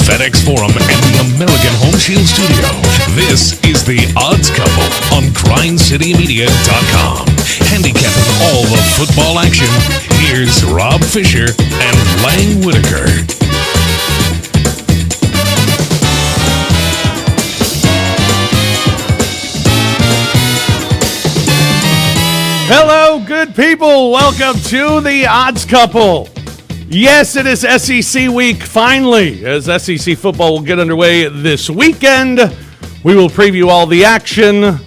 FedEx Forum and the American Home Shield Studio. This is The Odds Couple on CrimeCityMedia.com. Handicapping all the football action, here's Rob Fisher and Lang Whitaker. Hello, good people. Welcome to The Odds Couple. Yes, it is SEC week, finally, as SEC football will get underway this weekend. We will preview all the action.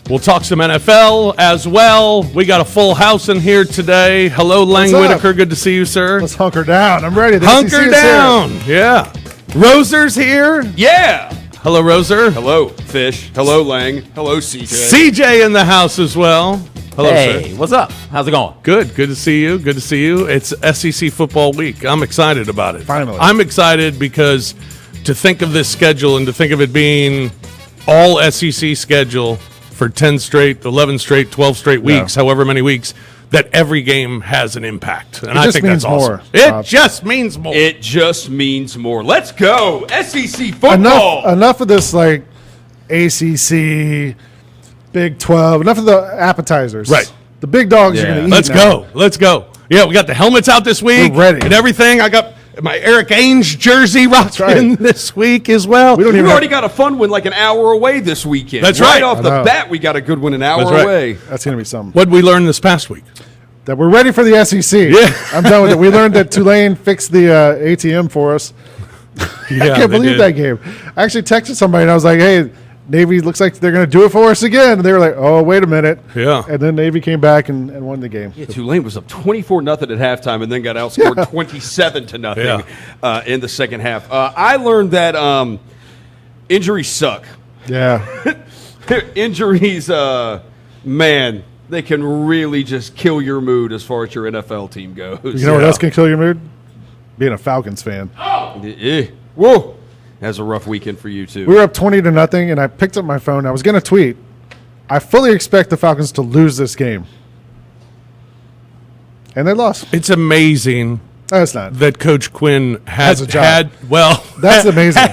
We'll talk some NFL as well. We got a full house in here today. Hello, Lang Whitaker. Good to see you, sir. Let's hunker down. I'm ready. Hunker down. Yeah. Roser's here. Yeah. Hello, Roser. Hello, Fish. Hello, Lang. Hello, CJ. CJ in the house as well. Hello, hey, sir. what's up? How's it going? Good. Good to see you. Good to see you. It's SEC football week. I'm excited about it. Finally. I'm excited because to think of this schedule and to think of it being all SEC schedule for 10 straight, 11 straight, 12 straight weeks, however many weeks, that every game has an impact. And I think that's awesome. It just means more. It just means more. Let's go. SEC football. Enough of this, like, ACC, Big 12. Enough of the appetizers. Right. The big dogs are going to eat Let's now. go. Let's go. Yeah, we got the helmets out this week. We're ready. And everything. I got my Eric Ainge jersey rocking this week as well. We already got a fun one like an hour away this weekend. That's right. Right off the bat, we got a good one an hour away. That's going to be something. What did we learn this past week? That we're ready for the SEC. Yeah. I'm done with it. We learned that Tulane fixed the ATM for us. Yeah, I can't believe that game. I actually texted somebody and I was like, hey, Navy looks like they're going to do it for us again. And they were like, oh, wait a minute. Yeah. And then Navy came back and won the game. Yeah, Tulane was up 24-0 at halftime and then got outscored 27-0 in the second half. I learned that injuries suck. Yeah. Injuries, man, they can really just kill your mood as far as your NFL team goes. You know what else can kill your mood? Being a Falcons fan. Whoa. That's a rough weekend for you, too. We were up 20-0, and I picked up my phone. I was going to tweet. I fully expect the Falcons to lose this game. And they lost. It's amazing No, it's not. that Coach Quinn Has a job. that's amazing.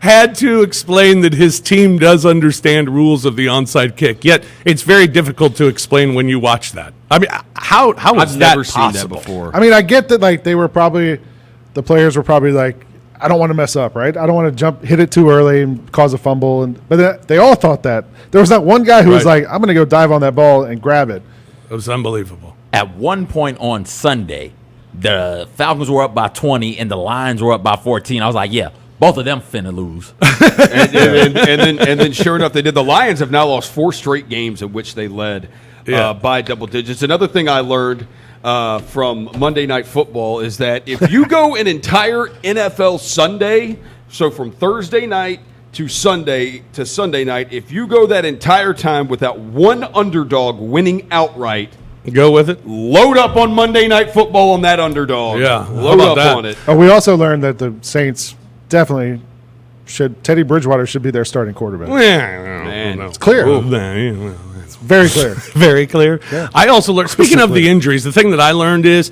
Had to explain that his team does understand rules of the onside kick. Yet it's very difficult to explain when you watch that. I mean, how is I've that never seen possible? that before. I mean, I get that, like, the players were probably like, I don't want to mess up, right? I don't want to hit it too early and cause a fumble. But they all thought that. There was not one guy who was like, I'm going to go dive on that ball and grab it. It was unbelievable. At one point on Sunday, the Falcons were up by 20 and the Lions were up by 14. I was like, yeah, both of them finna lose. and then sure enough, they did. The Lions have now lost 4 straight games in which they led by double digits. Another thing I learned from Monday Night Football is that if you go an entire NFL Sunday, so from Thursday night to Sunday night, if you go that entire time without one underdog winning outright, Go with it. load up on Monday Night Football on that underdog. Yeah, how load about up that? on it. We also learned that the Saints definitely Teddy Bridgewater should be their starting quarterback. Man, It's clear. It's Very clear. very clear. Yeah. I also learned, speaking of the injuries, the thing that I learned is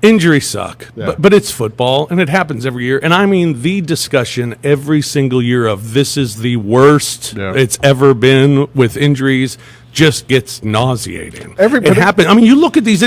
injuries suck, Yeah. but it's football, and it happens every year. And I mean the discussion every single year of this is the worst it's ever been with injuries just gets nauseating. It happened. I mean, you look at these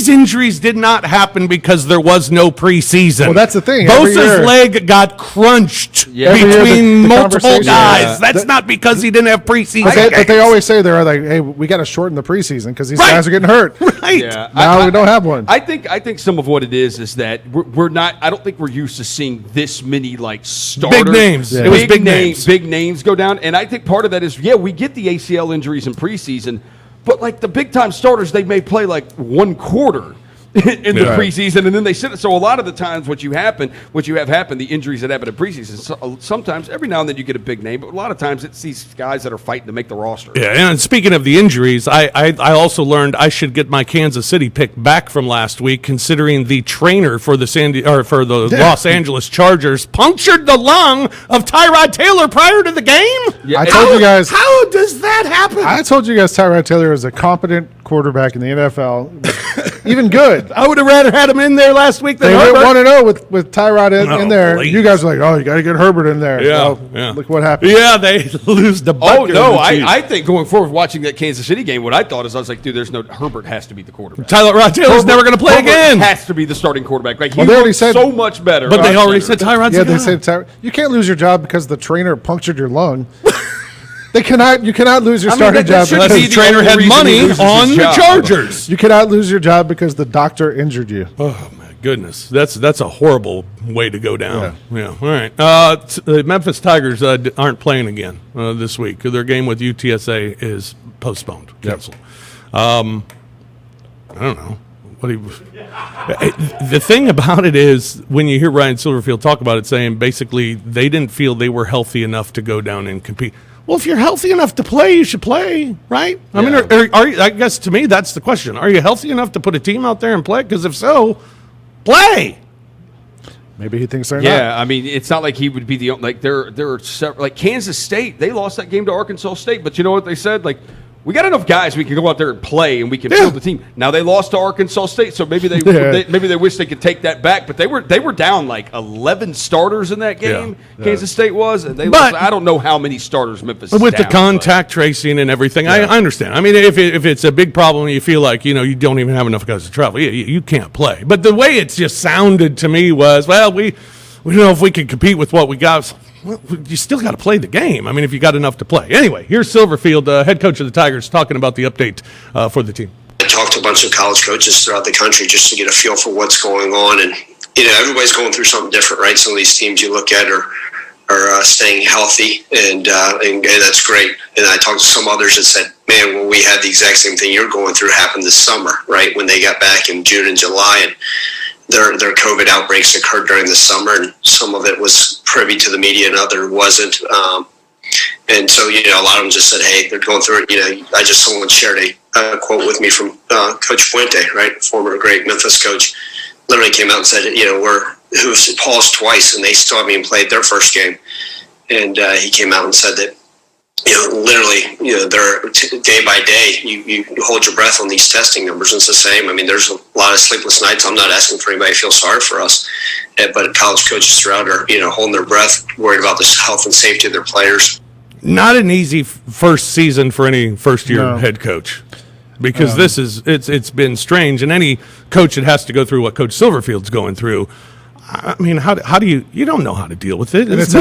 injuries did not happen because there was no preseason. Well, that's the thing. Every Bosa's year- leg got crunched Every year between the multiple conversation- guys. Yeah. That's not because he didn't have preseason. But they always say they're like, hey, we got to shorten the preseason because these guys are getting hurt. Right. Yeah. Now we don't have one. I think some of what it is that we're not. I don't think we're used to seeing this many like starters, Big names. Yeah. It was big names. big names go down. And I think part of that is we get the ACL injuries in preseason, but like the big time starters, they may play like one quarter in the preseason, and then they sit. So a lot of the times, what you have happen, the injuries that happen in preseason. So sometimes, every now and then, you get a big name, but a lot of times it's these guys that are fighting to make the roster. Yeah, and speaking of the injuries, I also learned I should get my Kansas City pick back from last week, considering the trainer for the Los Angeles Chargers punctured the lung of Tyrod Taylor prior to the game. Yeah, I told you guys. How does that happen? I told you guys Tyrod Taylor is a competent quarterback in the NFL. even good. I would have rather had him in there last week than They went Herbert. 1-0 with Tyrod in there. please. You guys were like, oh, you got to get Herbert in there. Yeah, Well, yeah. Look what happened. Yeah, they lose the Oh, bucket. no, I think going forward watching that Kansas City game, what I thought is I was like, dude, Herbert has to be the quarterback. Tyler Rod Taylor's never going to play Herbert again. has to be the starting quarterback. Like, he Well, they already looks said- so much better. But they already Better. said Tyrod's Yeah, the they guy. said Tyrod. You can't lose your job because the trainer punctured your lung. You cannot lose your starting job. Unless be the the trainer only had reason money he loses on his the job. Chargers. You cannot lose your job because the doctor injured you. Oh my goodness, that's a horrible way to go down. Yeah. All right. The Memphis Tigers aren't playing again this week. Their game with UTSA is postponed, canceled. I don't know. The thing about it is when you hear Ryan Silverfield talk about it, saying basically they didn't feel they were healthy enough to go down and compete. Well, if you're healthy enough to play, you should play, right? I mean, are you, I guess to me that's the question. Are you healthy enough to put a team out there and play? Because if so, play. Maybe he thinks they're Yeah, not. I mean, it's not like he would be the like there are several, like Kansas State. They lost that game to Arkansas State, but you know what they said? Like, we got enough guys we can go out there and play, and we can field the team. Now they lost to Arkansas State, so maybe maybe they wish they could take that back. But they were down like 11 starters in that game. Yeah. Kansas State was, and they But- lost. I don't know how many starters Memphis. With is the down, contact tracing and everything, I understand. I mean, if it's a big problem, you feel like you don't even have enough guys to travel. You can't play. But the way it just sounded to me was, well, we don't know if we can compete with what we got. Well, you still got to play the game. I mean, if you got enough to play. Anyway, here's Silverfield, head coach of the Tigers, talking about the update for the team. I talked to a bunch of college coaches throughout the country just to get a feel for what's going on. And, everybody's going through something different, right? Some of these teams you look at are staying healthy, and that's great. And I talked to some others that said, man, well, we had the exact same thing you're going through happen this summer, right? When they got back in June and July, and their COVID outbreaks occurred during the summer, and some of it was privy to the media and other wasn't. And so, a lot of them just said, hey, they're going through it. Someone shared a quote with me from Coach Puente, right? Former great Memphis coach, literally came out and said, who's paused twice and they still haven't even played their first game. And he came out and said that, literally, they're day by day, you hold your breath on these testing numbers. And it's the same. I mean, there's a lot of sleepless nights. I'm not asking for anybody to feel sorry for us, but college coaches throughout are, holding their breath, worried about the health and safety of their players. Not an easy first season for any first-year head coach, because it's been strange, and any coach that has to go through what Coach Silverfield's going through. I mean, how do you don't know how to deal with it? This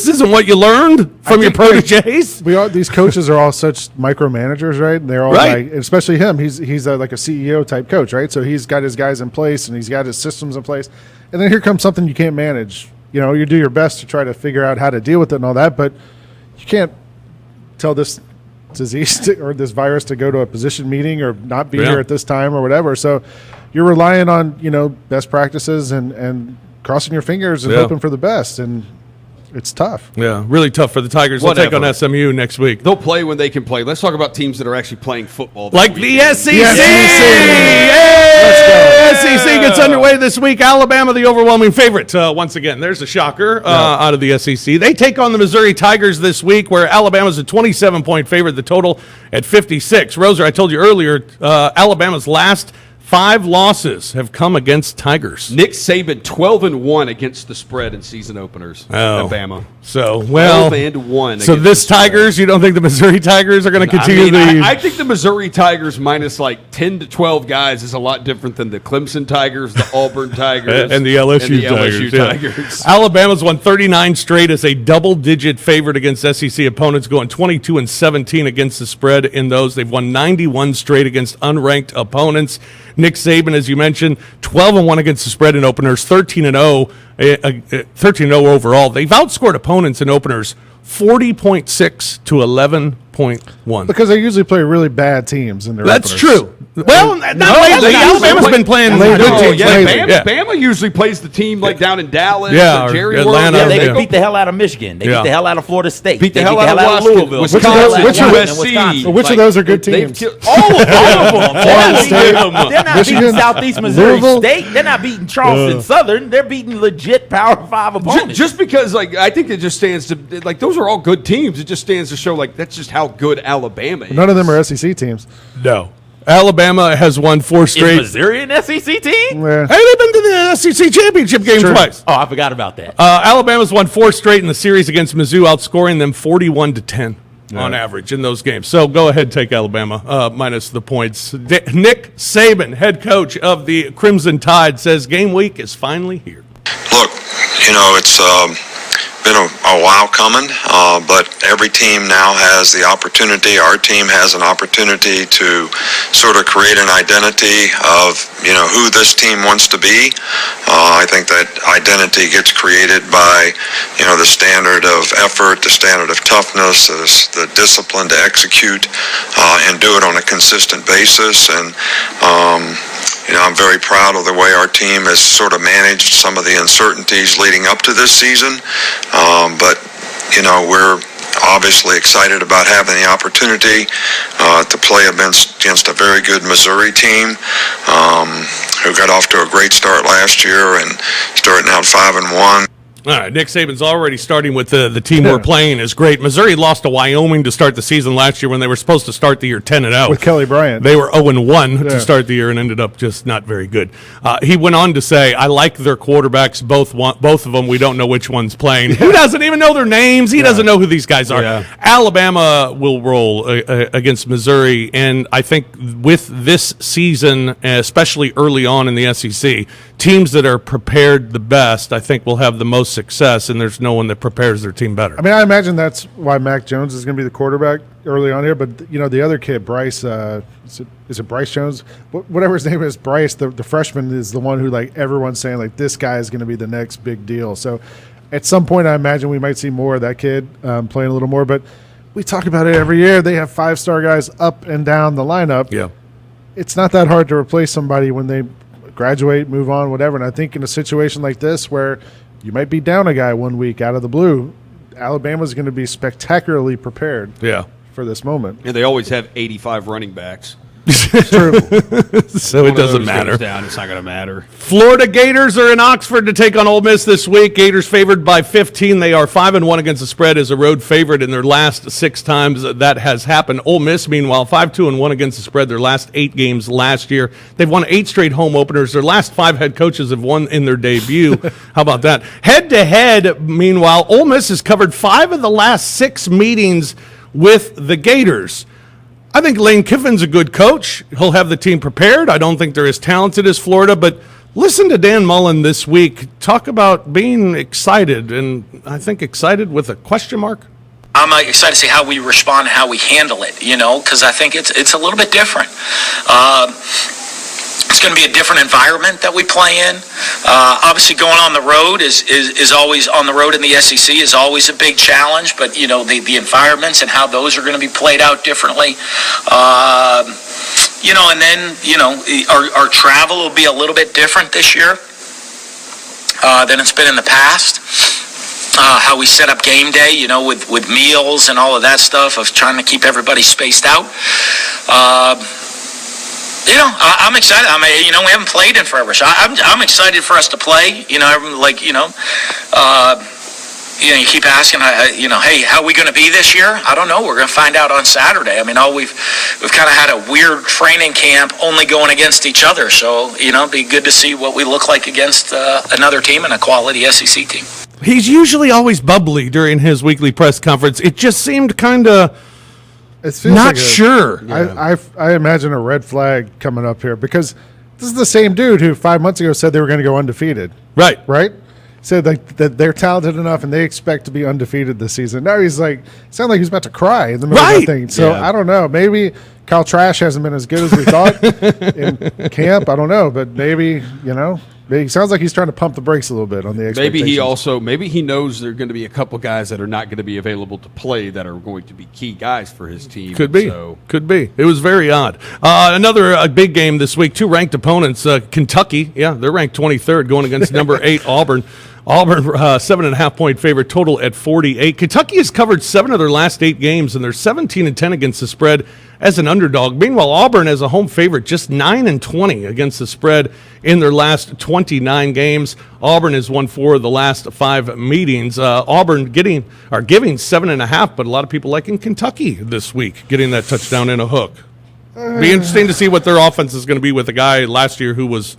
isn't what you learned from your proteges. These coaches are all such micromanagers, right? They're all Right. like, especially him. He's like a CEO type coach, right? So he's got his guys in place and he's got his systems in place. And then here comes something you can't manage. You do your best to try to figure out how to deal with it and all that, but you can't tell this disease or this virus to go to a position meeting or not be here at this time or whatever. So you're relying on, best practices and crossing your fingers and hoping for the best. And it's tough. Yeah, really tough for the Tigers. They'll take on SMU next week. They'll play when they can play. Let's talk about teams that are actually playing football. Like the SEC. SEC. SEC gets underway this week. Alabama, the overwhelming favorite. Once again, there's a shocker out of the SEC. They take on the Missouri Tigers this week, where Alabama's a 27-point favorite, the total at 56. Roser, I told you earlier, Alabama's last 5 losses have come against Tigers. Nick Saban 12-1 against the spread in season openers. Alabama. So 12-1. So this Tigers, you don't think the Missouri Tigers are going to continue I think the Missouri Tigers minus like 10 to 12 guys is a lot different than the Clemson Tigers, the Auburn Tigers, and the LSU Tigers. Alabama's won 39 straight as a double-digit favorite against SEC opponents, going 22-17 against the spread in those. They've won 91 straight against unranked opponents. Nick Saban, as you mentioned, 12-1 against the spread in openers, 13-0 overall. They've outscored opponents in openers 40.6 to 11.1. Because they usually play really bad teams in their That's openers. true. Well, not lately. Alabama's been playing good teams lately. Bama usually plays the team like down in Dallas, or Jerry Atlanta. World. They beat the hell out of Michigan. They beat the hell out of Florida State. Beat the hell out of Louisville. Wisconsin, Wisconsin. Which of those are good teams? All of them. They're not Michigan, beating Southeast Missouri Louisville. State. They're not beating Charleston Southern. They're beating legit Power 5 opponents. Just because, I think it just stands to, those are all good teams. It just stands to show, that's just how good Alabama is. None of them are SEC teams. No. Alabama has won 4 Is straight. Missouri an SEC team? Yeah. Hey, they've been to the SEC championship game twice. Oh, I forgot about that. Alabama's won 4 straight in the series against Mizzou, outscoring them 41-10 on average in those games. So go ahead, take Alabama minus the points. Nick Saban, head coach of the Crimson Tide, says game week is finally here. Look, it's been a while coming, but every team now has the opportunity. Our team has an opportunity to sort of create an identity of, who this team wants to be. I think that identity gets created by, the standard of effort, the standard of toughness, the discipline to execute and do it on a consistent basis. And, I'm very proud of the way our team has sort of managed some of the uncertainties leading up to this season. But we're obviously excited about having the opportunity to play against a very good Missouri team who got off to a great start last year and starting out 5-1. All right, Nick Saban's already starting with the team we're playing is great. Missouri lost to Wyoming to start the season last year when they were supposed to start the year 10-0. With Kelly Bryant. They were 0-1 to start the year and ended up just not very good. He went on to say, I like their quarterbacks, both of them. We don't know which one's playing. Who doesn't even know their names? He doesn't know who these guys are. Yeah. Alabama will roll against Missouri, and I think with this season, especially early on in the SEC, teams that are prepared the best, I think, will have the most success, and there's no one that prepares their team better. I mean, I imagine that's why Mac Jones is going to be the quarterback early on here. But, the other kid, Bryce, is it Bryce Jones? Whatever his name is, Bryce, the freshman, is the one who, everyone's saying, this guy is going to be the next big deal. So at some point, I imagine we might see more of that kid playing a little more. But we talk about it every year. They have 5-star guys up and down the lineup. Yeah. It's not that hard to replace somebody when they graduate, move on, whatever. And I think in a situation like this where you might be down a guy 1 week out of the blue, Alabama's going to be spectacularly prepared for this moment. And they always have 85 running backs. True. So it doesn't matter. Down, it's not going to matter. Florida Gators are in Oxford to take on Ole Miss this week. Gators favored by 15. They are 5-1 against the spread as a road favorite in their last 6 times that has happened. Ole Miss, meanwhile, 5-2-1 against the spread their last 8 games last year. They've won 8 straight home openers. Their last 5 head coaches have won in their debut. How about that? Head-to-head, meanwhile, Ole Miss has covered 5 of the last 6 meetings with the Gators. I think Lane Kiffin's a good coach. He'll have the team prepared. I don't think they're as talented as Florida, but listen to Dan Mullen this week talk about being excited, and I think excited with a question mark. I'm excited to see how we respond and how we handle it, because I think it's a little bit different. It's going to be a different environment that we play in. Obviously, going on the road is always on the road in the SEC is always a big challenge. But the environments and how those are going to be played out differently. And then our travel will be a little bit different this year than it's been in the past. How we set up game day, with meals and all of that stuff of trying to keep everybody spaced out. I'm excited. I mean, we haven't played in forever, so I'm excited for us to play. You keep asking, hey, how are we going to be this year? I don't know. We're going to find out on Saturday. I mean, we've kind of had a weird training camp, only going against each other. So, it'd be good to see what we look like against another team and a quality SEC team. He's usually always bubbly during his weekly press conference. It just seemed kind of. Not sure. I imagine a red flag coming up here because this is the same dude who 5 months ago said they were going to go undefeated. Right. Said that they're talented enough and they expect to be undefeated this season. Now he's sound like he's about to cry in the middle of that thing. So I don't know. Maybe Kyle Trash hasn't been as good as we thought in camp. I don't know, but maybe it sounds like he's trying to pump the brakes a little bit on the expectations. Maybe he knows there are going to be a couple guys that are not going to be available to play that are going to be key guys for his team. Could be. It was very odd. Another big game this week. 2 ranked opponents. Kentucky, they're ranked 23rd, going against number 8 Auburn. Auburn, 7.5-point favorite, total at 48. Kentucky has covered 7 of their last 8 games, and they're 17-10 against the spread as an underdog. Meanwhile, Auburn, as a home favorite, just 9-20 against the spread in their last 29 games. Auburn has won 4 of the last 5 meetings. Auburn giving 7.5, but a lot of people liking Kentucky this week, getting that touchdown in a hook. Be interesting to see what their offense is going to be with a guy last year who was,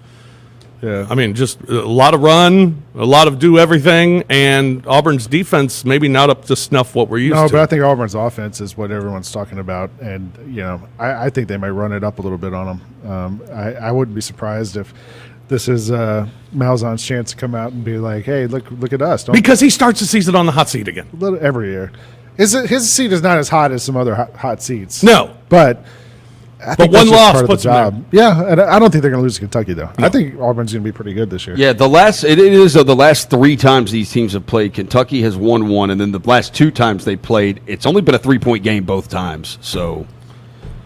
just a lot of run, a lot of do everything, and Auburn's defense maybe not up to snuff what we're used to. No, but I think Auburn's offense is what everyone's talking about, and I think they might run it up a little bit on them. I wouldn't be surprised if this is Malzahn's chance to come out and be like, "Hey, look at us!" Because he starts the season on the hot seat again. Every year, his seat is not as hot as some other hot seats. No, but. I think one that's just loss part of puts the them job. Yeah, and I don't think they're going to lose to Kentucky, though. No. I think Auburn's going to be pretty good this year. Yeah, the last 3 times these teams have played, Kentucky has won one, and then the last 2 times they played, it's only been a 3-point game both times. So,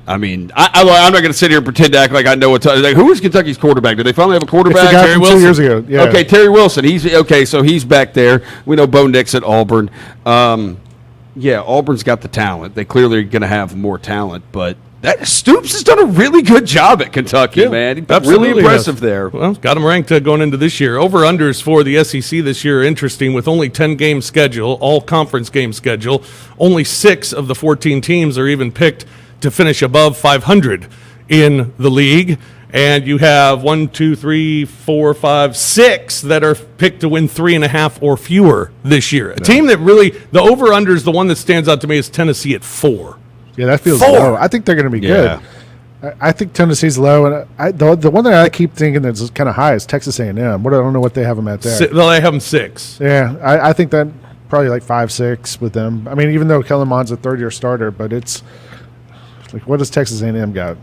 I mean, I'm not going to sit here and pretend to act like I know what's like. Who is Kentucky's quarterback? Do they finally have a quarterback? It's the guy Terry from Wilson. 2 years ago. Yeah. Okay, Terry Wilson. He's okay. So he's back there. We know Bo Nix at Auburn. Auburn's got the talent. They clearly are going to have more talent, but. Stoops has done a really good job at Kentucky, man. He's really impressive there. Well, got him ranked going into this year. Over-unders for the SEC this year are interesting with only 10-game schedule, all-conference game schedule. Only 6 of the 14 teams are even picked to finish above 500 in the league. And you have 1, 2, 3, 4, 5, 6 that are picked to win 3.5 or fewer this year. A team that really, the over-under is the one that stands out to me is Tennessee at 4. Yeah, that feels low. I think they're going to be good. I think Tennessee's low, and the one that I keep thinking that's kind of high is Texas A&M. I don't know what they have them at there. They have them 6. Yeah, I think that probably like 5, 6 with them. I mean, even though Kellen Mond's a third-year starter, but it's like, what does Texas A&M got?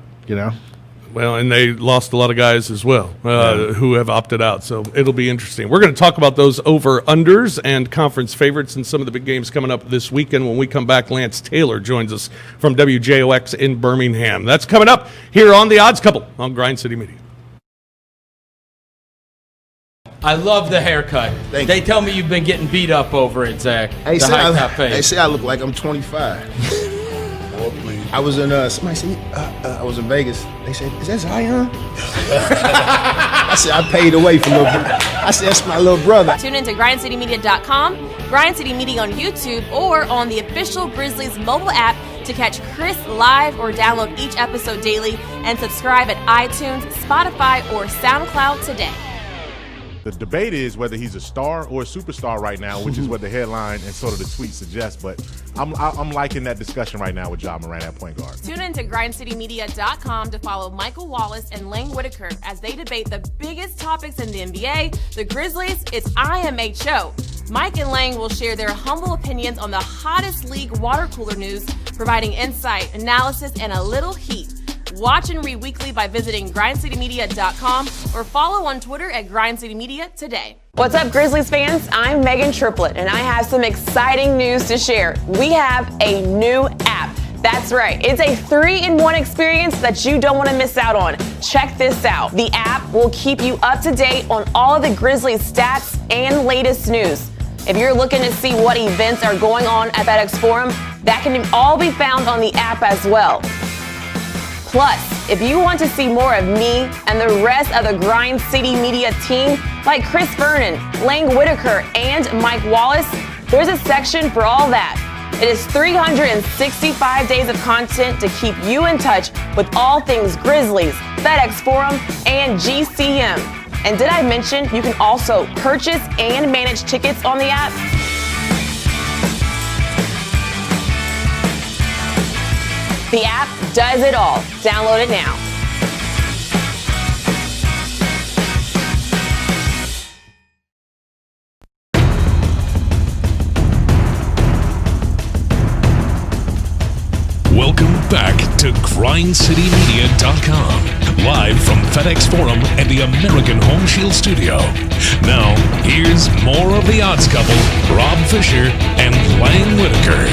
Well, and they lost a lot of guys as well who have opted out, so it'll be interesting. We're going to talk about those over-unders and conference favorites and some of the big games coming up this weekend. When we come back, Lance Taylor joins us from WJOX in Birmingham. That's coming up here on The Odds Couple on Grind City Media. I love the haircut. They tell me you've been getting beat up over it, Zach. They say I look like I'm 25. I was in somebody said I was in Vegas. They said, "Is that Zion?" I said, "I paid away for little brother." I said, "That's my little brother." Tune in to grindcitymedia.com, Grind City Media on YouTube, or on the official Grizzlies mobile app to catch Chris live or download each episode daily, and subscribe at iTunes, Spotify, or SoundCloud today. The debate is whether he's a star or a superstar right now, which is what the headline and sort of the tweet suggests. But I'm liking that discussion right now with Ja Morant at point guard. Tune in to grindcitymedia.com to follow Michael Wallace and Lang Whitaker as they debate the biggest topics in the NBA, the Grizzlies, it's IMHO. Mike and Lang will share their humble opinions on the hottest league water cooler news, providing insight, analysis, and a little heat. Watch and read weekly by visiting grindcitymedia.com or follow on Twitter at grindcitymedia today. What's up, Grizzlies fans? I'm Megan Triplett, and I have some exciting news to share. We have a new app. That's right. It's a 3-in-1 experience that you don't want to miss out on. Check this out. The app will keep you up to date on all of the Grizzlies stats and latest news. If you're looking to see what events are going on at FedEx Forum, that can all be found on the app as well. Plus, if you want to see more of me and the rest of the Grind City Media team, like Chris Vernon, Lang Whitaker, and Mike Wallace, there's a section for all that. It is 365 days of content to keep you in touch with all things Grizzlies, FedEx Forum, and GCM. And did I mention you can also purchase and manage tickets on the app? The app does it all. Download it now. Welcome back to GrindCityMedia.com, live from FedEx Forum and the American Home Shield Studio. Now, here's more of the Odds Couple, Rob Fisher and Lang Whitaker.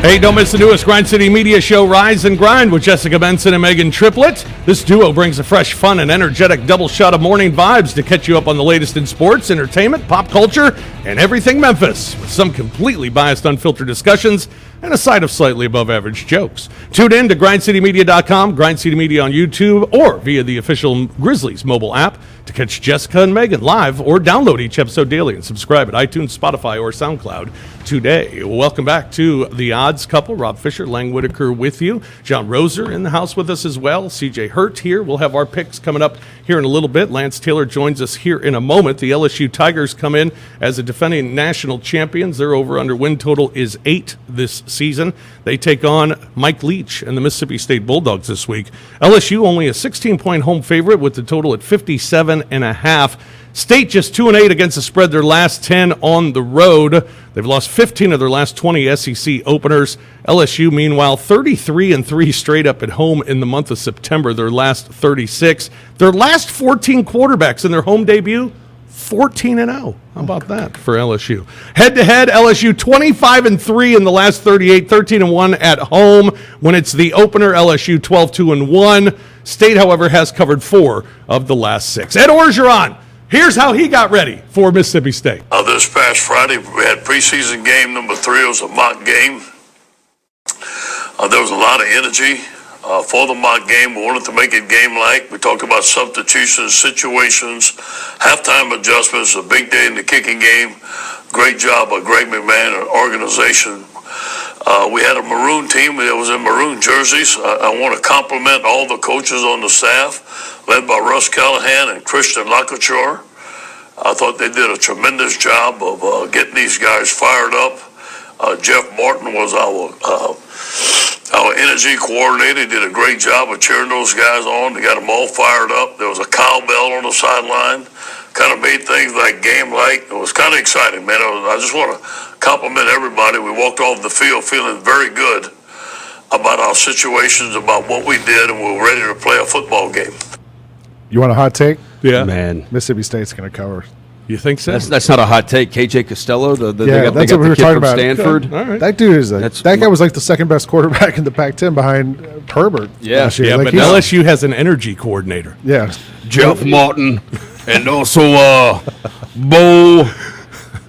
Hey, don't miss the newest Grind City Media show, Rise and Grind, with Jessica Benson and Megan Triplett. This duo brings a fresh, fun, and energetic double shot of morning vibes to catch you up on the latest in sports, entertainment, pop culture, and everything Memphis, with some completely biased, unfiltered discussions and a side of slightly above average jokes. Tune in to grindcitymedia.com, Grind City Media on YouTube, or via the official Grizzlies mobile app to catch Jessica and Megan live, or download each episode daily and subscribe at iTunes, Spotify, or SoundCloud today. Welcome back to The Odds Couple. Rob Fisher, Lang Whitaker with you. John Roser in the house with us as well. CJ Hurt here. We'll have our picks coming up here in a little bit. Lance Taylor joins us here in a moment. The LSU Tigers come in as the defending national champions. Their over-under win total is 8 this season. They take on Mike Leach and the Mississippi State Bulldogs this week. LSU only a 16-point home favorite with the total at 57.5. State just 2-8 against the spread their last 10 on the road. They've lost 15 of their last 20 SEC openers. LSU, meanwhile, 33-3 straight up at home in the month of September, their last 36. Their last 14 quarterbacks in their home debut, 14-0. How about that for LSU? Head-to-head, LSU 25-3 in the last 38, 13-1 at home. When it's the opener, LSU 12-2-1. State, however, has covered 4 of the last 6. Ed Orgeron, here's how he got ready for Mississippi State. This past Friday, we had preseason game number 3. It was a mock game. There was a lot of energy for the mock game. We wanted to make it game-like. We talked about substitutions, situations, halftime adjustments, a big day in the kicking game. Great job by Greg McMahon and organization. We had a maroon team that was in maroon jerseys. I want to compliment all the coaches on the staff, led by Russ Callahan and Christian Lacouture. I thought they did a tremendous job of getting these guys fired up. Jeff Martin was our energy coordinator. He did a great job of cheering those guys on. They got them all fired up. There was a cowbell on the sideline. Kind of made things like game-like. It was kind of exciting, man. I just want to compliment everybody. We walked off the field feeling very good about our situations, about what we did, and we were ready to play a football game. You want a hot take? Yeah. Man. Mississippi State's going to cover. You think so? That's not a hot take. KJ Costello, that's what we were talking about. Stanford. All right. That dude is that guy was like the second best quarterback in the Pac-10 behind Herbert. Yeah, last year. Yeah, like but LSU has an energy coordinator. Yeah. Jeff Martin and also Bo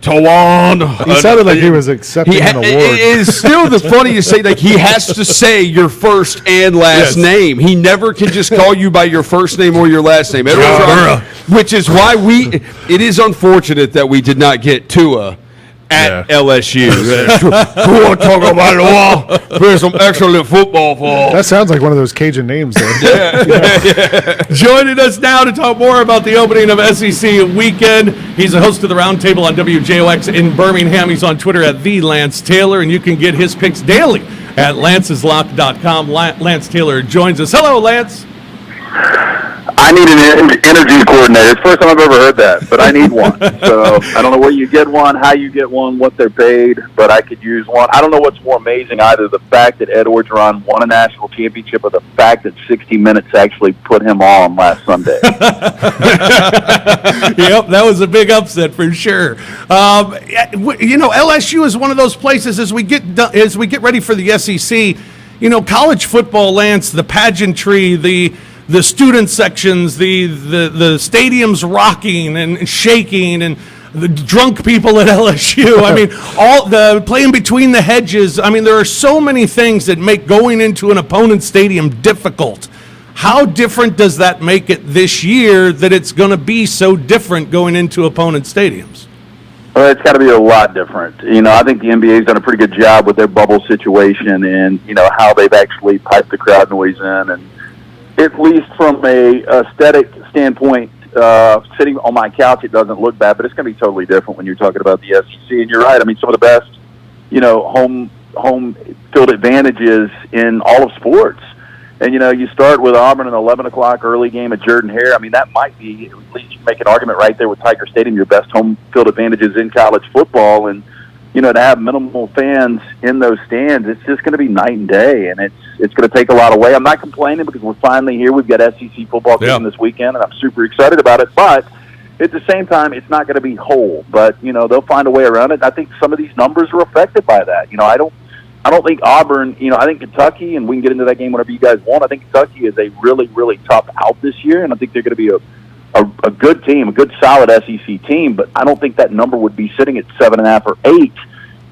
Tawan. He sounded like he was accepting an award. It is still the funny to say, like, he has to say your first and last name. He never can just call you by your first name or your last name. Which is why it is unfortunate that we did not get Tua at LSU. Tua talk about it all. There's some excellent football for. That sounds like one of those Cajun names there. Joining us now to talk more about the opening of SEC weekend. He's a host of the Roundtable on WJOX in Birmingham. He's on Twitter at the Lance Taylor, and you can get his picks daily at lanceslock.com. Lance Taylor joins us. Hello, Lance. I need an energy coordinator. It's the first time I've ever heard that, but I need one. So I don't know where you get one, how you get one, what they're paid, but I could use one. I don't know what's more amazing, either the fact that Ed Orgeron won a national championship or the fact that 60 Minutes actually put him on last Sunday. Yep, that was a big upset for sure. LSU is one of those places as we get ready for the SEC. College football, Lance, the pageantry, the student sections, the stadiums rocking and shaking, and the drunk people at LSU. I mean, all the playing between the hedges. I mean, there are so many things that make going into an opponent's stadium difficult. How different does that make it this year that it's going to be so different going into opponent stadiums? Well, it's got to be a lot different. I think the NBA's done a pretty good job with their bubble situation and, how they've actually piped the crowd noise in. And at least from a aesthetic standpoint, sitting on my couch, it doesn't look bad, but it's going to be totally different when you're talking about the SEC. And you're right. I mean, some of the best, home field advantages in all of sports. And, you start with Auburn, an 11 o'clock early game at Jordan-Hare. I mean, that might be, at least you make an argument right there with Tiger Stadium, your best home field advantages in college football. And, to have minimal fans in those stands, it's just going to be night and day. And it's going to take a lot away. I'm not complaining because we're finally here. We've got SEC football game this weekend, and I'm super excited about it. But at the same time, it's not going to be whole. But, they'll find a way around it. I think some of these numbers are affected by that. I don't think Auburn, I think Kentucky, and we can get into that game whenever you guys want. I think Kentucky is a really, really tough out this year, and I think they're going to be a good team, a good solid SEC team, but I don't think that number would be sitting at 7.5 or 8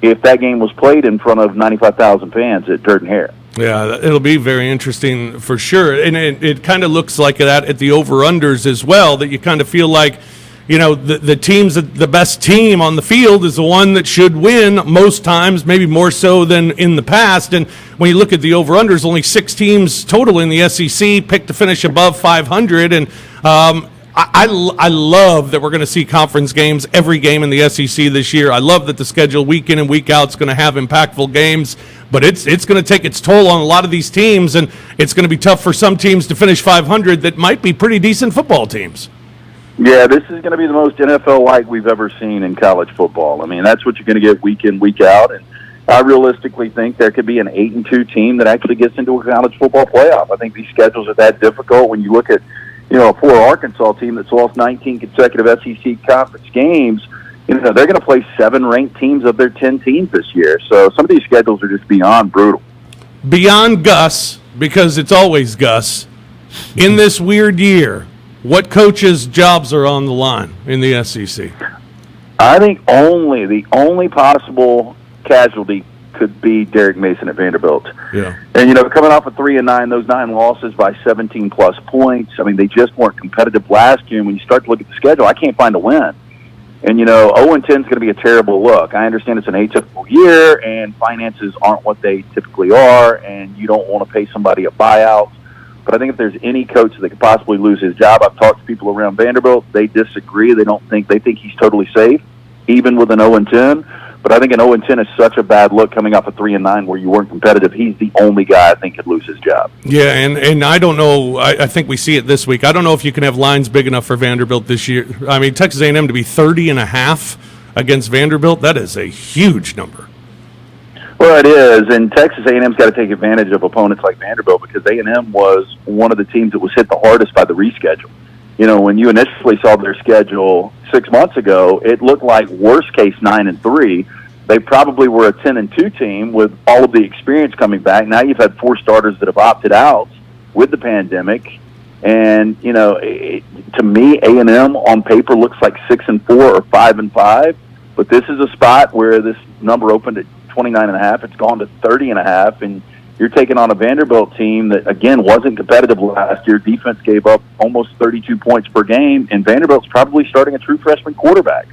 if that game was played in front of 95,000 fans at Jordan Hare. Yeah, it'll be very interesting for sure. And it kind of looks like that at the over-unders as well, that you kind of feel like, the team's the best team on the field is the one that should win most times, maybe more so than in the past. And when you look at the over-unders, only 6 teams total in the SEC picked to finish above 500. And I love that we're going to see conference games every game in the SEC this year. I love that the schedule week in and week out is going to have impactful games, but it's going to take its toll on a lot of these teams, and it's going to be tough for some teams to finish 500 that might be pretty decent football teams. Yeah, this is going to be the most NFL-like we've ever seen in college football. I mean, that's what you're going to get week in, week out, and I realistically think there could be an 8-2 team that actually gets into a college football playoff. I think these schedules are that difficult when you look at, a poor Arkansas team that's lost 19 consecutive SEC conference games. They're going to play 7 ranked teams of their 10 teams this year. So some of these schedules are just beyond brutal. Beyond Gus, because it's always Gus, in this weird year, what coaches' jobs are on the line in the SEC? I think the only possible casualty could be Derek Mason at Vanderbilt. Yeah. And, coming off of 3-9, those 9 losses by 17-plus points, I mean, they just weren't competitive last year. And when you start to look at the schedule, I can't find a win. And, 0-10 is going to be a terrible look. I understand it's an atypical year, and finances aren't what they typically are, and you don't want to pay somebody a buyout. But I think if there's any coach that could possibly lose his job, I've talked to people around Vanderbilt, they disagree. They think he's totally safe, even with an 0-10. But I think an 0-10 is such a bad look coming off a 3-9 where you weren't competitive. He's the only guy I think could lose his job. Yeah, and I don't know. I think we see it this week. I don't know if you can have lines big enough for Vanderbilt this year. I mean, Texas A&M to be 30.5 against Vanderbilt, that is a huge number. Well, it is, and Texas A&M's got to take advantage of opponents like Vanderbilt because A&M was one of the teams that was hit the hardest by the reschedule. When you initially saw their schedule 6 months ago, it looked like worst case 9-3. They probably were a 10-2 team with all of the experience coming back. Now you've had 4 starters that have opted out with the pandemic, and to me, A&M on paper looks like 6-4 or 5-5. But this is a spot where this number opened at 29.5. It's gone to 30.5, and you're taking on a Vanderbilt team that, again, wasn't competitive last year. Defense gave up almost 32 points per game, and Vanderbilt's probably starting a true freshman quarterback.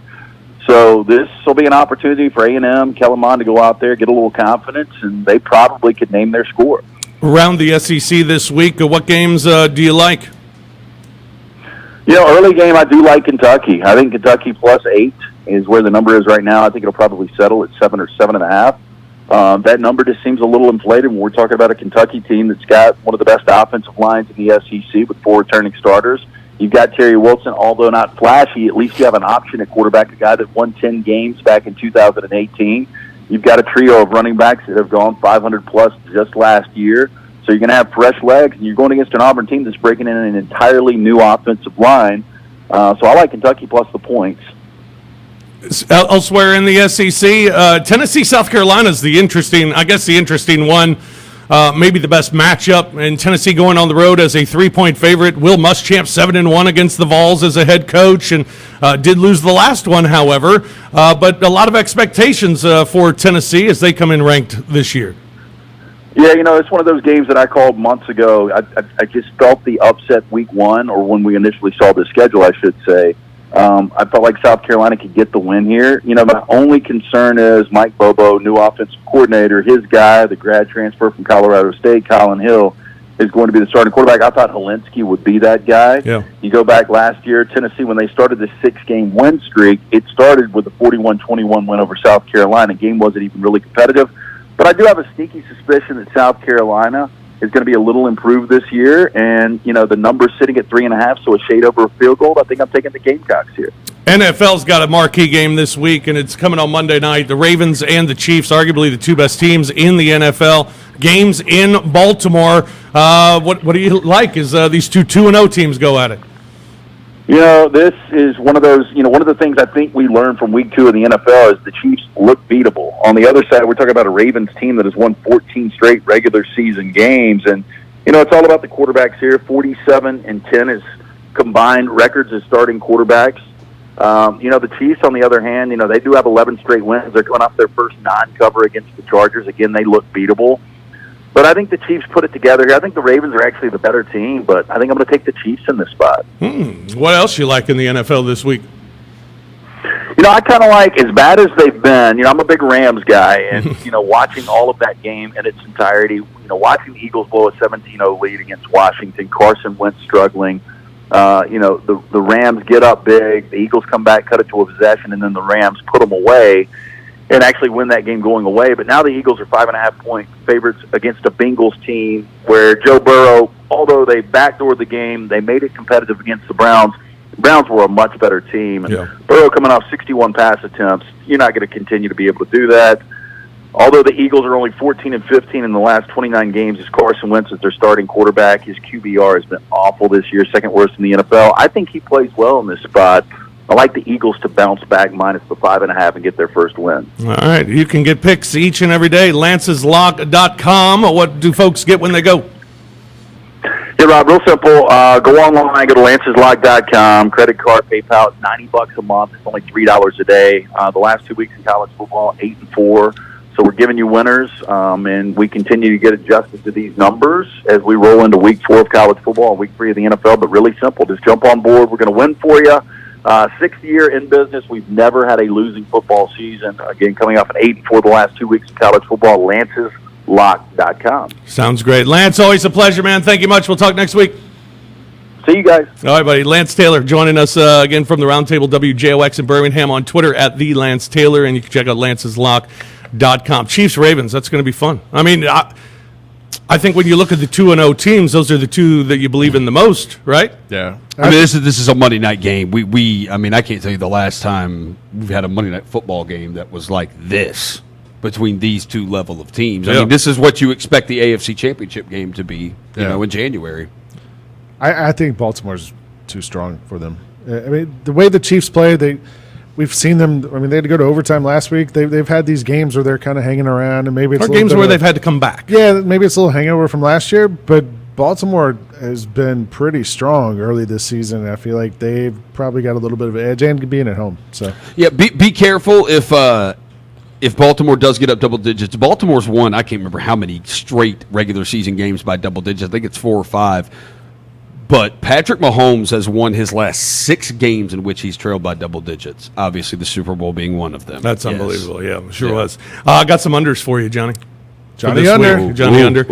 So this will be an opportunity for A&M, Kellen Mond to go out there, get a little confidence, and they probably could name their score. Around the SEC this week, what games do you like? Early game, I do like Kentucky. I think Kentucky +8 is where the number is right now. I think it'll probably settle at 7 or 7.5. That number just seems a little inflated when we're talking about a Kentucky team that's got one of the best offensive lines in the SEC with 4 returning starters. You've got Terry Wilson, although not flashy, at least you have an option at quarterback, a guy that won 10 games back in 2018. You've got a trio of running backs that have gone 500-plus just last year. So you're going to have fresh legs, and you're going against an Auburn team that's breaking in an entirely new offensive line. So I like Kentucky plus the points. Elsewhere in the SEC, Tennessee, South Carolina is the interesting one, maybe the best matchup. And Tennessee going on the road as a 3-point favorite. Will Muschamp 7-1 against the Vols as a head coach, and did lose the last one, however. But a lot of expectations for Tennessee as they come in ranked this year. Yeah, it's one of those games that I called months ago. I just felt the upset week 1, or when we initially saw the schedule, I should say. I felt like South Carolina could get the win here. My only concern is Mike Bobo, new offensive coordinator, his guy, the grad transfer from Colorado State, Colin Hill, is going to be the starting quarterback. I thought Helinski would be that guy. Yeah. You go back last year, Tennessee, when they started the 6-game win streak, it started with a 41-21 win over South Carolina. The game wasn't even really competitive. But I do have a sneaky suspicion that South Carolina is going to be a little improved this year, and the number's sitting at 3.5, so a shade over a field goal. I think I'm taking the Gamecocks here. NFL's got a marquee game this week, and it's coming on Monday night. The Ravens and the Chiefs, arguably the 2 best teams in the NFL. Games in Baltimore. What do you like as these 2-0 teams go at it? This is one of those, one of the things I think we learned from week 2 of the NFL is the Chiefs look beatable. On the other side, we're talking about a Ravens team that has won 14 straight regular season games. And, it's all about the quarterbacks here. 47-10 is combined records as starting quarterbacks. The Chiefs, on the other hand, they do have 11 straight wins. They're coming off their first non-cover against the Chargers. Again, they look beatable. But I think the Chiefs put it together here. I think the Ravens are actually the better team, but I think I'm going to take the Chiefs in this spot. What else you like in the NFL this week? I kind of like, as bad as they've been, I'm a big Rams guy, and, watching all of that game in its entirety, watching the Eagles blow a 17-0 lead against Washington, Carson Wentz struggling, the Rams get up big, the Eagles come back, cut it to a possession, and then the Rams put them away and actually win that game going away. But now the Eagles are 5.5-point favorites against a Bengals team where Joe Burrow, although they backdoored the game, they made it competitive against the Browns. The Browns were a much better team. And Burrow coming off 61 pass attempts, you're not going to continue to be able to do that. Although the Eagles are only 14-15 in the last 29 games, as Carson Wentz is their starting quarterback. His QBR has been awful this year, second worst in the NFL. I think he plays well in this spot. I like the Eagles to bounce back minus the 5.5 and get their first win. All right. You can get picks each and every day. Lance'sLock.com. What do folks get when they go? Yeah, Rob, real simple. Go online, go to Lance'sLock.com. Credit card, PayPal, $90 a month. It's only $3 a day. The last 2 weeks in college football, 8-4. So we're giving you winners, and we continue to get adjusted to these numbers as we roll into week 4 of college football and week 3 of the NFL. But really simple. Just jump on board. We're going to win for you. 6th year in business. We've never had a losing football season. Again, coming off an 8-4 the last 2 weeks of college football. Lance'sLock.com. Sounds great. Lance, always a pleasure, man. Thank you much. We'll talk next week. See you guys. All right, buddy. Lance Taylor joining us again from the Roundtable WJOX in Birmingham, on Twitter at @TheLanceTaylor, and you can check out Lance'sLock.com. Chiefs Ravens, that's going to be fun. I mean, I think when you look at the 2-0 teams, those are the two that you believe in the most, right? Yeah. I mean, this is a Monday night game. I can't tell you the last time we've had a Monday night football game that was like this between these two level of teams. I mean, this is what you expect the AFC Championship game to be, in January. I think Baltimore's too strong for them. I mean, the way the Chiefs play, we've seen them. I mean, they had to go to overtime last week. They've had these games where they're kind of hanging around, and maybe it's games where they've had to come back. Yeah, maybe it's a little hangover from last year, but Baltimore has been pretty strong early this season. I feel like they've probably got a little bit of an edge, and being at home. So yeah, be careful if Baltimore does get up double digits. Baltimore's won, I can't remember how many straight regular season games by double digits. I think it's 4 or 5. But Patrick Mahomes has won his last 6 games in which he's trailed by double digits. Obviously, the Super Bowl being one of them. That's unbelievable. Yeah, sure was. I got some unders for you, Johnny. Johnny under. Johnny under.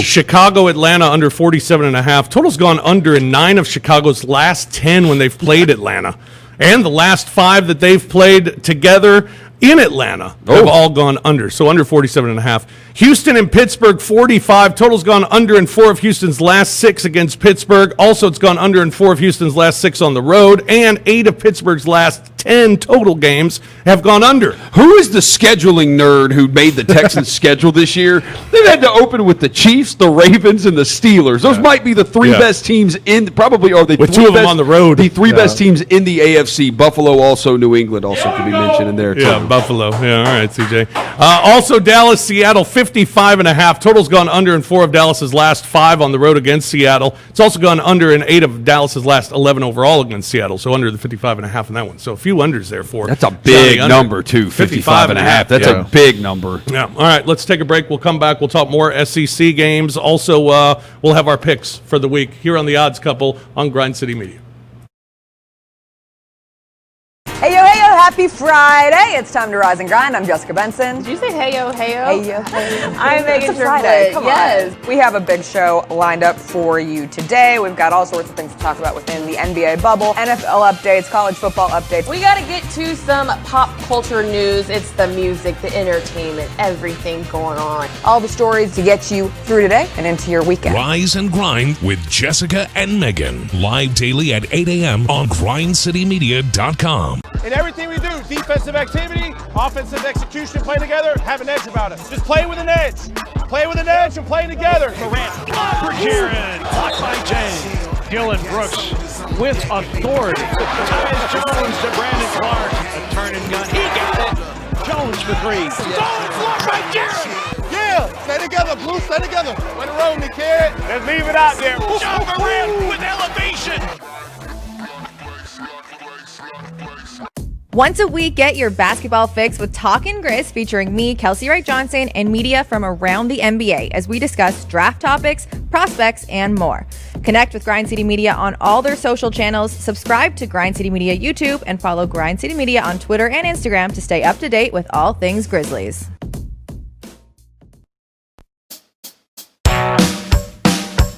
Chicago, Atlanta under 47.5. Total's gone under in 9 of Chicago's last 10 when they've played Atlanta. And the last 5 that they've played together in Atlanta have all gone under, so under 47.5. Houston and Pittsburgh, 45. Total's gone under in 4 of Houston's last 6 against Pittsburgh. Also, it's gone under in 4 of Houston's last 6 on the road, and 8 of Pittsburgh's last 10 total games have gone under. Who is the scheduling nerd who made the Texans schedule this year? They've had to open with the Chiefs, the Ravens, and the Steelers. Those might be the 3 best teams probably are the with 2 of them on the road. The 3 best teams in the AFC. Buffalo, also New England, also could be mentioned in there too. Yeah, Buffalo. Yeah, all right, CJ. Also, Dallas, Seattle, 55.5. Total's gone under in 4 of Dallas's last 5 on the road against Seattle. It's also gone under in 8 of Dallas's last 11 overall against Seattle, so under the 55.5 in that one. So a few unders there for That's a big number, too, 55.5. That's a big number. Yeah. All right, let's take a break. We'll come back. We'll talk more SEC games. Also, we'll have our picks for the week here on The Odds Couple on Grind City Media. Hey yo, happy Friday. It's time to rise and grind. I'm Jessica Benson. Did you say hey yo? Hey yo. I'm Megan Friday. Come yes. on. We have a big show lined up for you today. We've got all sorts of things to talk about within the NBA bubble, NFL updates, college football updates. We got to get to some pop culture news. It's the music, the entertainment, everything going on. All the stories to get you through today and into your weekend. Rise and Grind with Jessica and Megan. Live daily at 8 a.m. on GrindCityMedia.com. In everything we do, defensive activity, offensive execution, play together, have an edge about us. Just play with an edge. Play with an edge and play together. Durant, for Jaron, blocked by James. Dylan Brooks with authority. Tyus Jones to Brandon Clark. A turn and gun. He got it. Jones for 3. Stolen blocked by Jaron. Yeah, stay together, Blue, stay together. Way to roll me, kid. Let's leave it out there. John Morant with elevation. Once a week, get your basketball fix with Talkin' Grizz featuring me, Kelsey Wright-Johnson, and media from around the NBA as we discuss draft topics, prospects, and more. Connect with Grind City Media on all their social channels, subscribe to Grind City Media YouTube, and follow Grind City Media on Twitter and Instagram to stay up to date with all things Grizzlies.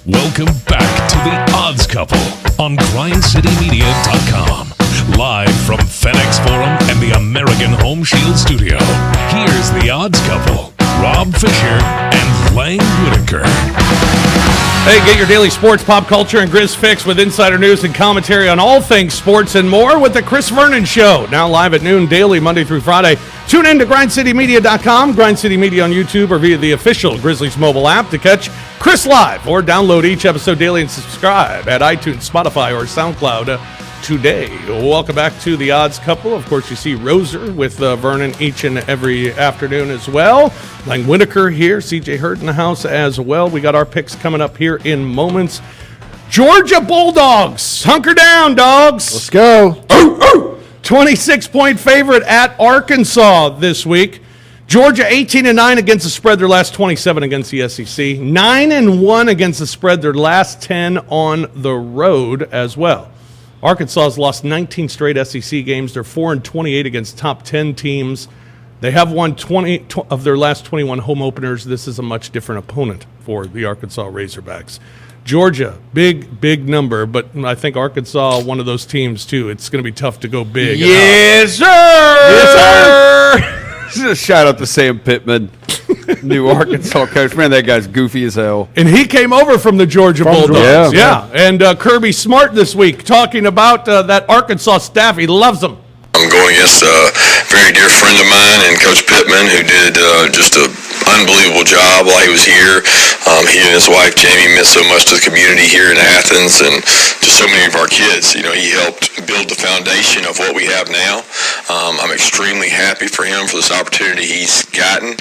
Welcome back to the Odds Couple on GrindCityMedia.com. Live from FedEx Forum and the American Home Shield Studio. Here's the Odds Couple, Rob Fisher and Lang Whitaker. Hey, get your daily sports, pop culture, and Grizz fix with insider news and commentary on all things sports and more with the Chris Vernon Show. Now live at noon daily, Monday through Friday. Tune in to GrindCityMedia.com, Grind City Media on YouTube, or via the official Grizzlies mobile app to catch Chris live, or download each episode daily and subscribe at iTunes, Spotify, or SoundCloud today. Welcome back to the Odds Couple. Of course, you see Roser with Vernon each and every afternoon as well. Lang Whitaker here, CJ Hurt in the house as well. We got our picks coming up here in moments. Georgia Bulldogs, hunker down, dogs. Let's go. 26-point favorite at Arkansas this week. Georgia 18-9 against the spread, their last 27 against the SEC. 9-1 against the spread, their last 10 on the road as well. Arkansas has lost 19 straight SEC games. They're 4-28 against top 10 teams. They have won 20 of their last 21 home openers. This is a much different opponent for the Arkansas Razorbacks. Georgia, big number, but I think Arkansas, one of those teams, too. It's going to be tough to go big. Yes, sir! Yes, sir! Shout out to Sam Pittman, new Arkansas coach. Man, that guy's goofy as hell. And he came over from the Georgia Bulldogs. Yeah. And Kirby Smart this week talking about that Arkansas staff. He loves them. I'm going against a very dear friend of mine and Coach Pittman, who did just an unbelievable job while he was here. He and his wife Jamie meant so much to the community here in Athens and just so many of our kids. You know, he helped build the foundation of what we have now. I'm extremely happy for him for this opportunity he's gotten,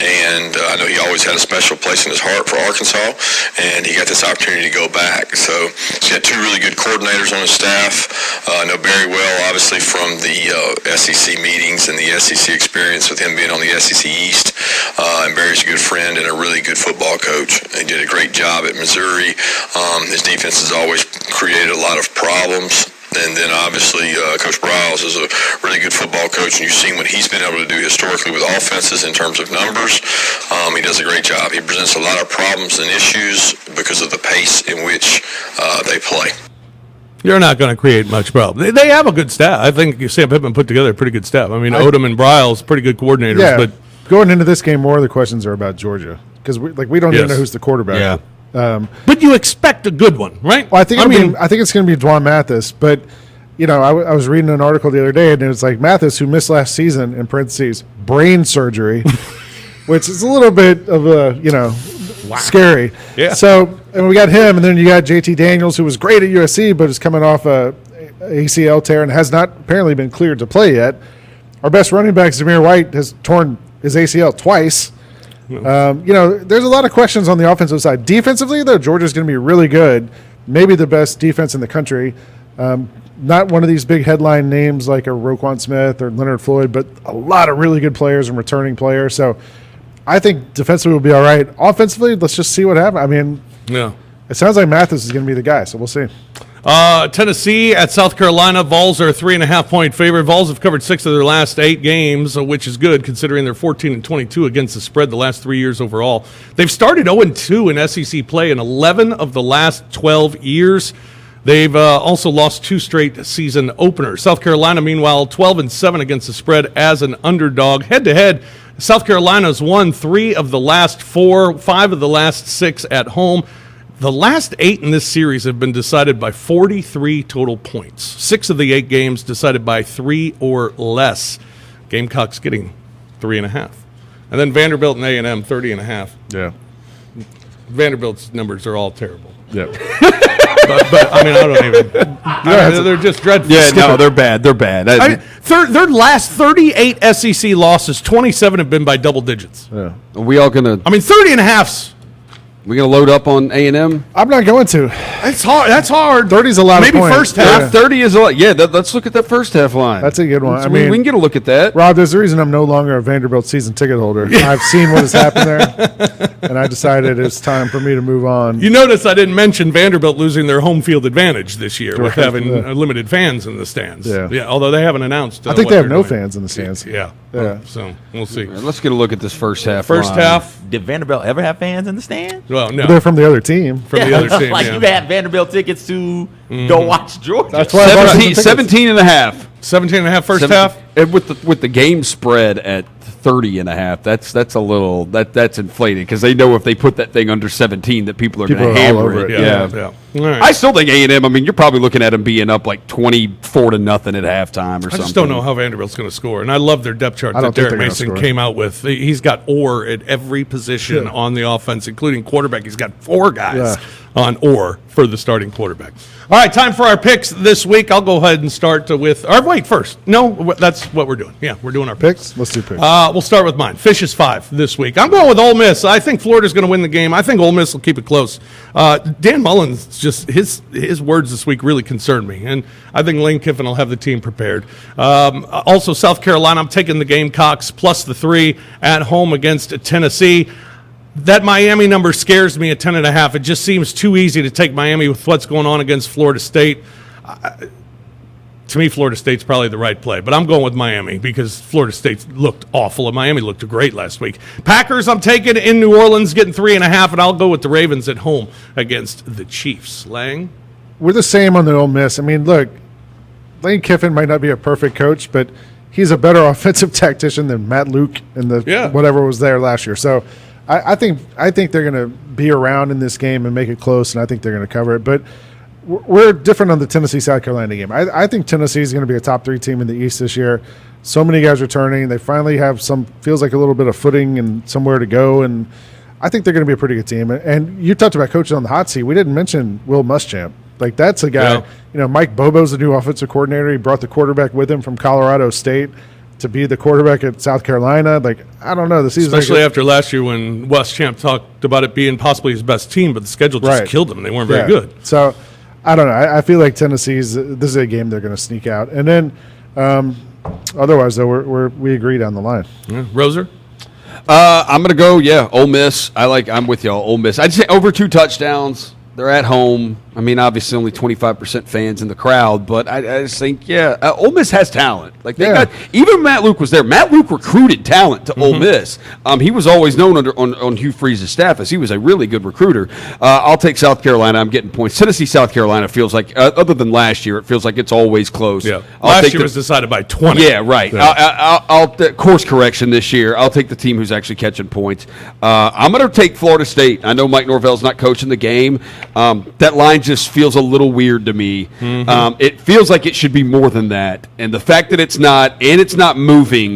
and I know he always had a special place in his heart for Arkansas, and he got this opportunity to go back. So he's got two really good coordinators on his staff. I know Barry well, obviously, from the SEC meetings and the SEC experience with him being on the SEC East. And Barry's a good friend and a really good football coach. He did a great job at Missouri. His defense has always created a lot of problems. And then obviously Coach Bryles is a really good football coach, and you've seen what he's been able to do historically with offenses in terms of numbers. He does a great job. He presents a lot of problems and issues because of the pace in which they play. You're not going to create much problem. They have a good staff. I think Sam Pittman put together a pretty good staff. I mean, Odom and Bryles, pretty good coordinators. Yeah, but going into this game, more of the questions are about Georgia because we don't even know who's the quarterback. Yeah. But you expect a good one, right? Well, I think it's going to be Dwan Mathis. But you know, I was reading an article the other day, and it was like Mathis, who missed last season, in parentheses, brain surgery, which is a little bit of a scary. Yeah. So, and we got him, and then you got JT Daniels, who was great at USC, but is coming off a ACL tear and has not apparently been cleared to play yet. Our best running back, Zamir White, has torn his ACL twice. There's a lot of questions on the offensive side. Defensively, though, Georgia's going to be really good, maybe the best defense in the country. Not one of these big headline names like a Roquan Smith or Leonard Floyd, but a lot of really good players and returning players. So I think defensively will be all right. Offensively, let's just see what happens. I mean, it sounds like Mathis is going to be the guy, so we'll see. Tennessee at South Carolina. Vols are a 3.5-point favorite. Vols have covered 6 of their last 8 games, which is good considering they're 14-22 against the spread the last 3 years overall. They've started 0-2 in SEC play in 11 of the last 12 years. They've also lost 2 straight season openers. South Carolina, meanwhile, 12-7 against the spread as an underdog. Head-to-head, South Carolina's won 3 of the last 4, 5 of the last 6 at home. The last 8 in this series have been decided by 43 total points. 6 of the 8 games decided by 3 or less. Gamecocks getting 3.5. And then Vanderbilt and A&M, 30.5. Yeah. Vanderbilt's numbers are all terrible. Yeah. but I mean, I don't even. They're just dreadful. Yeah, no, they're bad. They're bad. Their last 38 SEC losses, 27 have been by double digits. Yeah. Are we all going to... I mean, 30.5's We gonna load up on A&M? I'm not going to. It's hard. That's hard. 30's a lot Maybe of points. first half. Yeah. 30 is a lot. Yeah, let's look at that first half line. That's a good one. I we mean, can get a look at that. Rob, there's a reason I'm no longer a Vanderbilt season ticket holder. I've seen what has happened there, and I decided it's time for me to move on. You notice I didn't mention Vanderbilt losing their home field advantage this year with having limited fans in the stands. Yeah. Although they haven't announced. I think what they have they're no doing. fans in the stands. Yeah. Yeah. So we'll see. Let's get a look at this first half. First line. half. Did Vanderbilt ever have fans in the stands? Well, no. They're from the other team. From the other team. Like yeah. you had Vanderbilt tickets to go watch Georgia. That's why I bought 17, 17 and a half. 17 and a half first half. And with the game spread at 30 and a half, that's a little that's inflated because they know if they put that thing under 17 that people are going to all hammer over it. it. Yeah. All right. I still think A&M. I mean, you're probably looking at them being up like 24-0 at halftime or something. I just don't know how Vanderbilt's going to score, and I love their depth chart I that don't think Derek they're gonna Mason score. came out with. He's got Orr at every position on the offense, including quarterback. He's got 4 guys on Orr for the starting quarterback. All right, time for our picks this week. I'll go ahead and start with. Or wait, first. No, that's what we're doing. Yeah, we're doing our picks. Let's do picks. We'll start with mine. Fish is 5 this week. I'm going with Ole Miss. I think Florida's going to win the game. I think Ole Miss will keep it close. Dan Mullen's just his words this week really concerned me, and I think Lane Kiffin will have the team prepared. Also, South Carolina. I'm taking the Gamecocks plus the 3 at home against Tennessee. That Miami number scares me at 10.5. It just seems too easy to take Miami with what's going on against Florida State. To me, Florida State's probably the right play, but I'm going with Miami because Florida State looked awful and Miami looked great last week. Packers, I'm taking in New Orleans, getting 3.5, and I'll go with the Ravens at home against the Chiefs. Lang? We're the same on the Ole Miss. I mean, look, Lane Kiffin might not be a perfect coach, but he's a better offensive tactician than Matt Luke and whatever was there last year. So I think they're going to be around in this game and make it close, and I think they're going to cover it. But we're different on the Tennessee-South Carolina game. I think Tennessee is going to be a top 3 team in the East this year. So many guys returning. They finally have feels like a little bit of footing and somewhere to go, and I think they're going to be a pretty good team. And you talked about coaches on the hot seat. We didn't mention Will Muschamp. Like, that's a guy, Mike Bobo's the new offensive coordinator. He brought the quarterback with him from Colorado State to be the quarterback at South Carolina. Like, I don't know. Especially after last year when Muschamp talked about it being possibly his best team, but the schedule just killed them. They weren't very good. So, I don't know. I feel like this is a game they're going to sneak out. And then otherwise, though, we agree down the line. Yeah. Roser? I'm going to go, Ole Miss. I'm with y'all, Ole Miss. I'd say over 2 touchdowns. They're at home. I mean, obviously only 25% fans in the crowd, but I just think, Ole Miss has talent. Like they got, even Matt Luke was there. Matt Luke recruited talent to Ole Miss. He was always known on Hugh Freeze's staff as he was a really good recruiter. I'll take South Carolina. I'm getting points. Tennessee, South Carolina feels like, other than last year, it feels like it's always close. Yeah, last year was decided by 20. Yeah, right. I'll course correction this year. I'll take the team who's actually catching points. I'm going to take Florida State. I know Mike Norvell's not coaching the game. That line just feels a little weird to me. It feels like it should be more than that, and the fact that it's not, and it's not moving,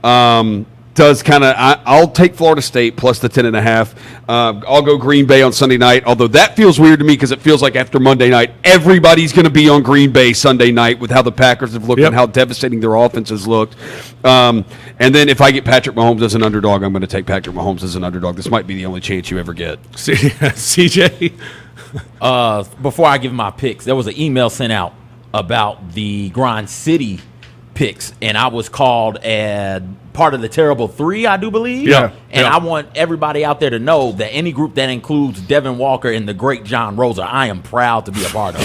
does kind of. I'll take Florida State plus the 10.5. I'll go Green Bay on Sunday night, although that feels weird to me because it feels like after Monday night, everybody's going to be on Green Bay Sunday night with how the Packers have looked and how devastating their offenses looked. And then if I get Patrick Mahomes as an underdog, I'm going to take Patrick Mahomes as an underdog. This might be the only chance you ever get. CJ? Before I give my picks, there was an email sent out about the Grind City picks, and I was called part of the Terrible 3, I do believe. And I want everybody out there to know that any group that includes Devin Walker and the great John Rosa, I am proud to be a part of,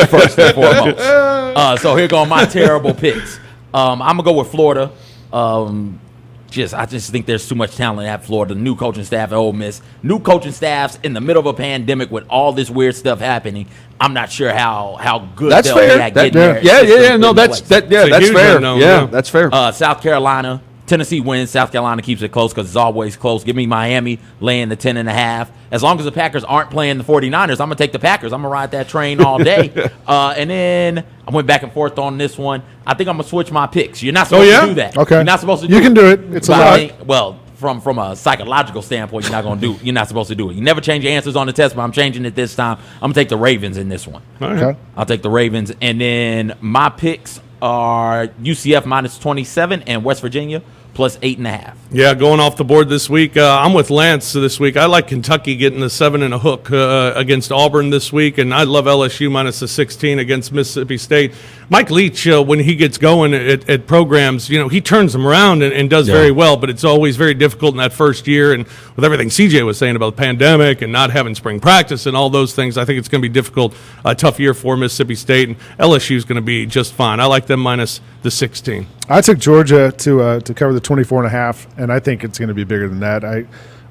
first and foremost. So here go my terrible picks. I'm going to go with Florida. I just think there's too much talent at Florida. New coaching staff at Ole Miss. New coaching staffs in the middle of a pandemic with all this weird stuff happening. I'm not sure how good that's they'll fair. be at getting there. That's fair. That's fair. South Carolina. Tennessee wins. South Carolina keeps it close because it's always close. Give me Miami laying the 10.5. As long as the Packers aren't playing the 49ers, I'm going to take the Packers. I'm going to ride that train all day. And then I went back and forth on this one. I think I'm going to switch my picks. You're not supposed to do that. Okay. You're not supposed to do it. You can do it. It's allowed. Well, from a psychological standpoint, you're not going to do. You're not supposed to do it. You never change your answers on the test, but I'm changing it this time. I'm going to take the Ravens in this one. Okay. I'll take the Ravens. And then my picks are UCF minus 27 and West Virginia plus 8.5. Yeah, going off the board this week. I'm with Lance this week. I like Kentucky getting the 7 and a hook against Auburn this week, and I love LSU minus the 16 against Mississippi State. Mike Leach, when he gets going at programs, he turns them around and does very well, but it's always very difficult in that first year. And with everything CJ was saying about the pandemic and not having spring practice and all those things, I think it's going to be difficult, a tough year for Mississippi State, and LSU is going to be just fine. I like them minus the 16. I took Georgia to cover the 24.5, and I think it's going to be bigger than that.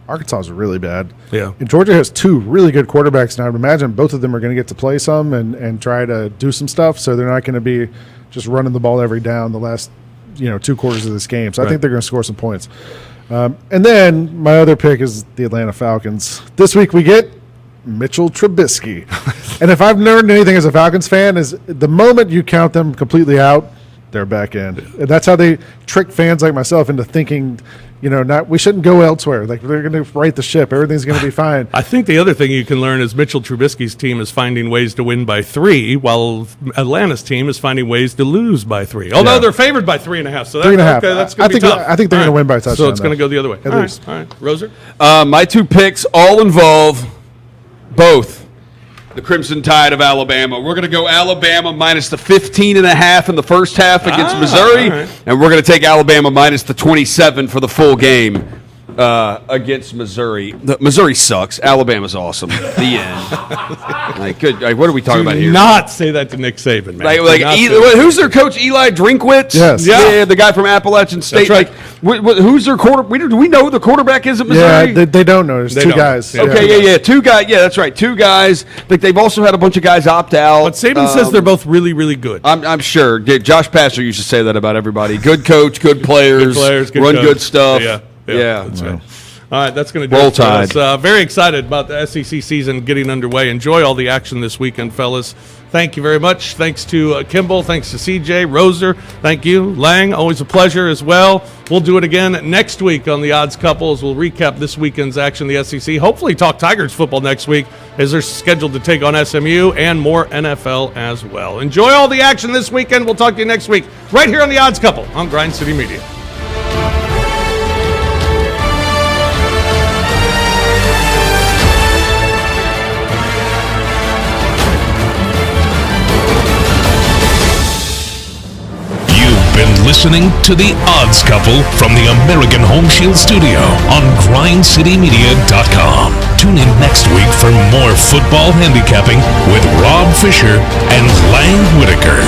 Arkansas is really bad. Yeah. And Georgia has 2 really good quarterbacks, and I would imagine both of them are going to get to play some and try to do some stuff, so they're not going to be just running the ball every down the last 2 quarters of this game. So I think they're going to score some points. And then my other pick is the Atlanta Falcons. This week we get Mitchell Trubisky. And if I've learned anything as a Falcons fan is the moment you count them completely out, they're back in. And that's how they trick fans like myself into thinking, we shouldn't go elsewhere. Like, they're going to right the ship. Everything's going to be fine. I think the other thing you can learn is Mitchell Trubisky's team is finding ways to win by 3, while Atlanta's team is finding ways to lose by 3. Although they're favored by 3.5. So 3.5. Okay, that's going to be tough. I think they're going to win by a touchdown. So it's going to go the other way. At least. All right. Roser? My 2 picks all involve both the Crimson Tide of Alabama. We're going to go Alabama minus the 15.5 in the first half against Missouri, and we're going to take Alabama minus the 27 for the full game against Missouri. Missouri sucks. Alabama's awesome. The end. What are we talking about here? Do not say that to Nick Saban, man. Who's their coach? Eli Drinkwitz? Yes. Yeah, the guy from Appalachian State. That's right. Who's their quarterback? Do we know who the quarterback is at Missouri? Yeah, they don't know. There's 2 guys. Okay, 2 guys. Yeah, that's right. 2 guys. But they've also had a bunch of guys opt out. But Saban says they're both really, really good. I'm sure. Josh Passer used to say that about everybody. Good coach, good players, good run coach. good stuff. Yeah. That's right. All right, that's going to do Roll it for Tide. us. Very excited about the SEC season getting underway. Enjoy all the action this weekend, fellas. Thank you very much. Thanks to Kimball. Thanks to CJ, Roser. Thank you, Lang. Always a pleasure as well. We'll do it again next week on the Odds Couple as we'll recap this weekend's action in the SEC. Hopefully talk Tigers football next week as they're scheduled to take on SMU and more NFL as well. Enjoy all the action this weekend. We'll talk to you next week right here on the Odds Couple on Grind City Media. Been listening to The Odds Couple from the American Home Shield Studio on GrindCityMedia.com. Tune in next week for more football handicapping with Rob Fisher and Lang Whitaker.